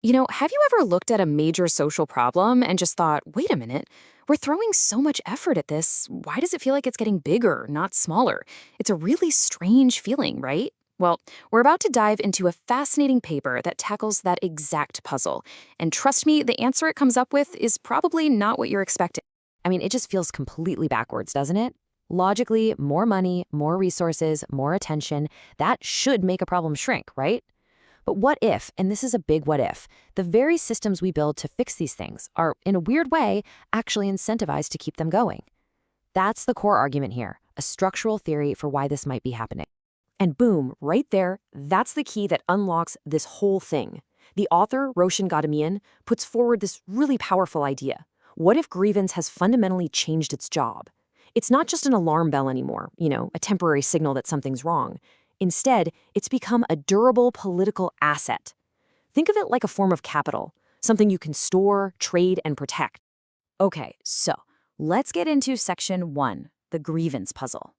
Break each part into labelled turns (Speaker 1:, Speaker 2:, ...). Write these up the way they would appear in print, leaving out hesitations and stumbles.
Speaker 1: Have you ever looked at a major social problem and just thought, wait a minute, we're throwing so much effort at this. Why does it feel like it's getting bigger, not smaller? It's a really strange feeling, right? Well, we're about to dive into a fascinating paper that tackles that exact puzzle. And trust me, the answer it comes up with is probably not what you're expecting.
Speaker 2: I mean, it just feels completely backwards, doesn't it? Logically, more money, more resources, more attention, that should make a problem shrink, right? But what if, and this is a big what if, the very systems we build to fix these things are, in a weird way, actually incentivized to keep them going? That's the core argument here, a structural theory for why this might be happening. And boom, right there, that's the key that unlocks this whole thing. The author, Roshan Gadamian, puts forward this really powerful idea. What if grievance has fundamentally changed its job? It's not just an alarm bell anymore, a temporary signal that something's wrong. Instead, it's become a durable political asset. Think of it like a form of capital, something you can store, trade, and protect.
Speaker 1: Okay, so let's get into section 1, the grievance puzzle.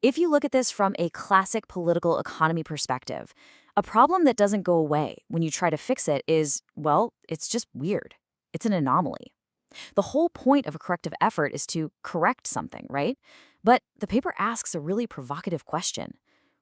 Speaker 1: If you look at this from a classic political economy perspective, a problem that doesn't go away when you try to fix it is, well, it's just weird. It's an anomaly. The whole point of a corrective effort is to correct something, right? But the paper asks a really provocative question.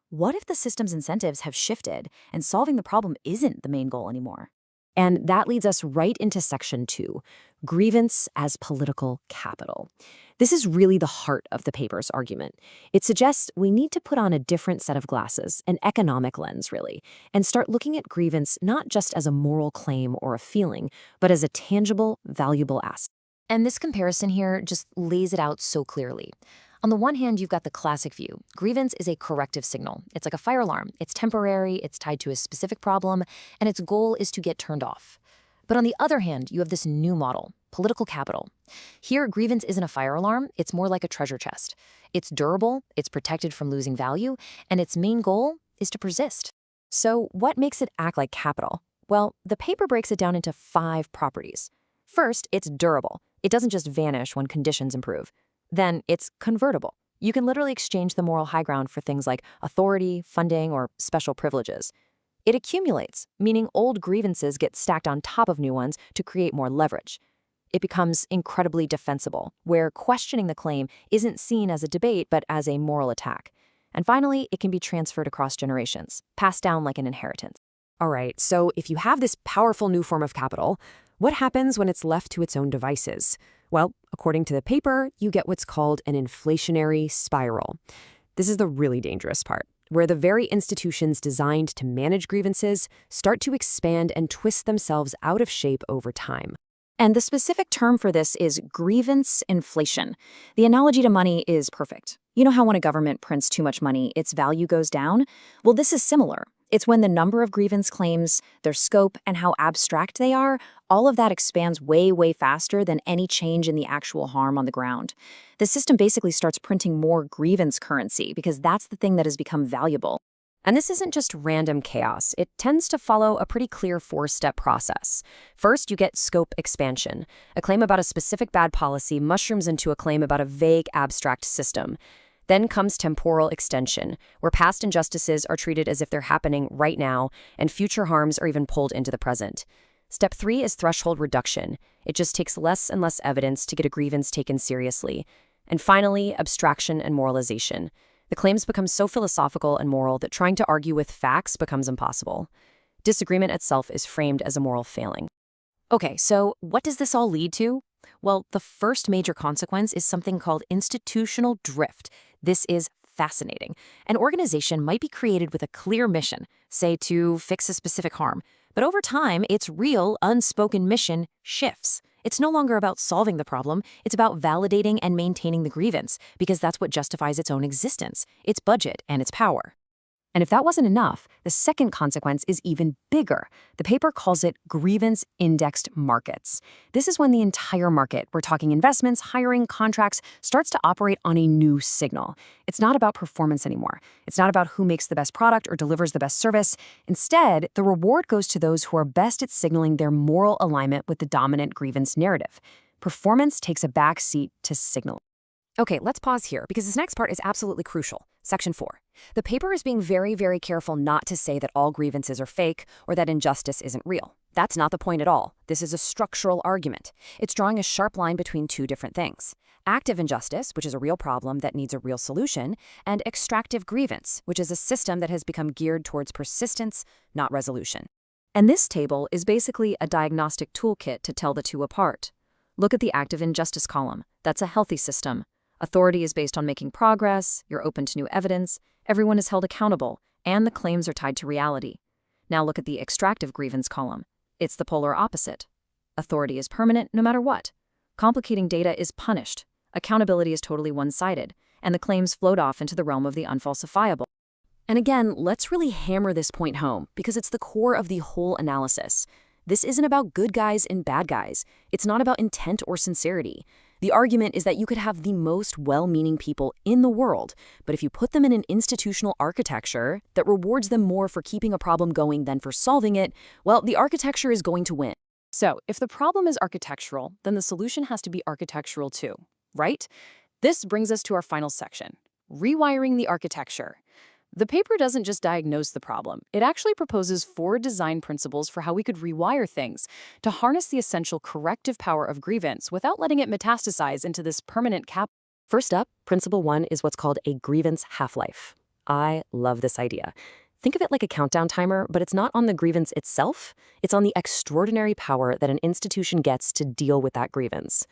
Speaker 1: What if the system's incentives have shifted and solving the problem isn't the main goal anymore?
Speaker 2: And that leads us right into section 2, grievance as political capital. This is really the heart of the paper's argument. It suggests we need to put on a different set of glasses, an economic lens, really, and start looking at grievance not just as a moral claim or a feeling, but as a tangible, valuable asset. And this comparison here just lays it out so clearly. On the one hand, you've got the classic view. Grievance is a corrective signal. It's like a fire alarm. It's temporary, it's tied to a specific problem, and its goal is to get turned off. But on the other hand, you have this new model, political capital. Here, grievance isn't a fire alarm, it's more like a treasure chest. It's durable, it's protected from losing value, and its main goal is to persist. So what makes it act like capital? Well, the paper breaks it down into 5 properties. First, it's durable. It doesn't just vanish when conditions improve. Then it's convertible. You can literally exchange the moral high ground for things like authority, funding, or special privileges. It accumulates, meaning old grievances get stacked on top of new ones to create more leverage. It becomes incredibly defensible, where questioning the claim isn't seen as a debate but as a moral attack. And finally, it can be transferred across generations, passed down like an inheritance. All right, so if you have this powerful new form of capital, what happens when it's left to its own devices? Well, according to the paper, you get what's called an inflationary spiral. This is the really dangerous part, where the very institutions designed to manage grievances start to expand and twist themselves out of shape over time.
Speaker 1: And the specific term for this is grievance inflation. The analogy to money is perfect. You know how when a government prints too much money, its value goes down? Well, this is similar. It's when the number of grievance claims, their scope, and how abstract they are, all of that expands way, way faster than any change in the actual harm on the ground. The system basically starts printing more grievance currency because that's the thing that has become valuable.
Speaker 2: And this isn't just random chaos. It tends to follow a pretty clear 4-step process. First, you get scope expansion. A claim about a specific bad policy mushrooms into a claim about a vague, abstract system. Then comes temporal extension, where past injustices are treated as if they're happening right now, and future harms are even pulled into the present. Step 3 is threshold reduction. It just takes less and less evidence to get a grievance taken seriously. And finally, abstraction and moralization. The claims become so philosophical and moral that trying to argue with facts becomes impossible. Disagreement itself is framed as a moral failing.
Speaker 1: Okay, so what does this all lead to? Well, the first major consequence is something called institutional drift. This is fascinating. An organization might be created with a clear mission, say to fix a specific harm, but over time, its real, unspoken mission shifts. It's no longer about solving the problem, it's about validating and maintaining the grievance, because that's what justifies its own existence, its budget, and its power. And if that wasn't enough, the second consequence is even bigger. The paper calls it grievance-indexed markets. This is when the entire market, we're talking investments, hiring, contracts, starts to operate on a new signal. It's not about performance anymore. It's not about who makes the best product or delivers the best service. Instead, the reward goes to those who are best at signaling their moral alignment with the dominant grievance narrative. Performance takes a back seat to signal.
Speaker 2: Okay, let's pause here because this next part is absolutely crucial. Section 4. The paper is being very, very careful not to say that all grievances are fake or that injustice isn't real.
Speaker 1: That's not the point at all. This is a structural argument. It's drawing a sharp line between two different things. Active injustice, which is a real problem that needs a real solution, and extractive grievance, which is a system that has become geared towards persistence, not resolution. And this table is basically a diagnostic toolkit to tell the two apart. Look at the active injustice column. That's a healthy system. Authority is based on making progress, you're open to new evidence, everyone is held accountable, and the claims are tied to reality. Now look at the extractive grievance column. It's the polar opposite. Authority is permanent no matter what. Complicating data is punished. Accountability is totally one-sided, and the claims float off into the realm of the unfalsifiable. And again, let's really hammer this point home, because it's the core of the whole analysis. This isn't about good guys and bad guys. It's not about intent or sincerity. The argument is that you could have the most well-meaning people in the world, but if you put them in an institutional architecture that rewards them more for keeping a problem going than for solving it, well, the architecture is going to win. So, if the problem is architectural, then the solution has to be architectural too, right? This brings us to our final section, rewiring the architecture. The paper doesn't just diagnose the problem. It actually proposes 4 design principles for how we could rewire things to harness the essential corrective power of grievance without letting it metastasize into this permanent cap.
Speaker 2: First up, principle 1 is what's called a grievance half-life. I love this idea. Think of it like a countdown timer, but it's not on the grievance itself. It's on the extraordinary power that an institution gets to deal with that grievance.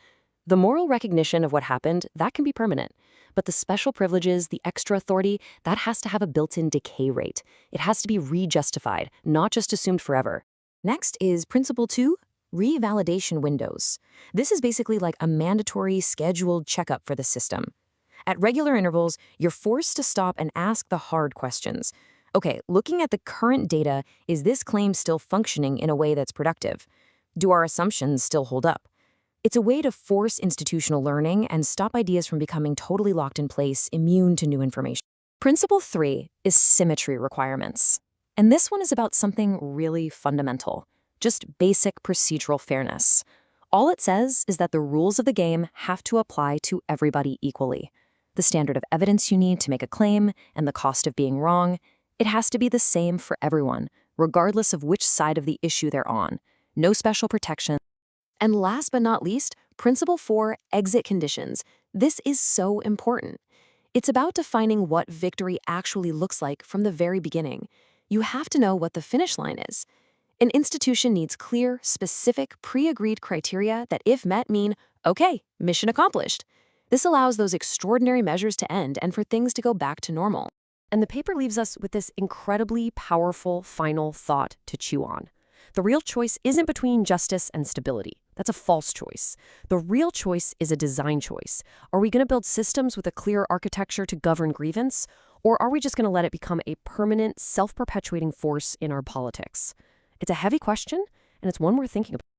Speaker 2: The moral recognition of what happened, that can be permanent. But the special privileges, the extra authority, that has to have a built-in decay rate. It has to be re-justified, not just assumed forever. Next is principle 2, revalidation windows. This is basically like a mandatory scheduled checkup for the system. At regular intervals, you're forced to stop and ask the hard questions. Okay, looking at the current data, is this claim still functioning in a way that's productive? Do our assumptions still hold up? It's a way to force institutional learning and stop ideas from becoming totally locked in place, immune to new information. Principle 3 is symmetry requirements. And this one is about something really fundamental, just basic procedural fairness. All it says is that the rules of the game have to apply to everybody equally. The standard of evidence you need to make a claim and the cost of being wrong, it has to be the same for everyone, regardless of which side of the issue they're on. No special protection. And last but not least, principle 4, exit conditions. This is so important. It's about defining what victory actually looks like from the very beginning. You have to know what the finish line is. An institution needs clear, specific, pre-agreed criteria that, if met, mean, okay, mission accomplished. This allows those extraordinary measures to end and for things to go back to normal. And the paper leaves us with this incredibly powerful final thought to chew on. The real choice isn't between justice and stability. That's a false choice. The real choice is a design choice. Are we going to build systems with a clear architecture to govern grievance, or are we just going to let it become a permanent, self-perpetuating force in our politics? It's a heavy question, and it's one we're thinking about.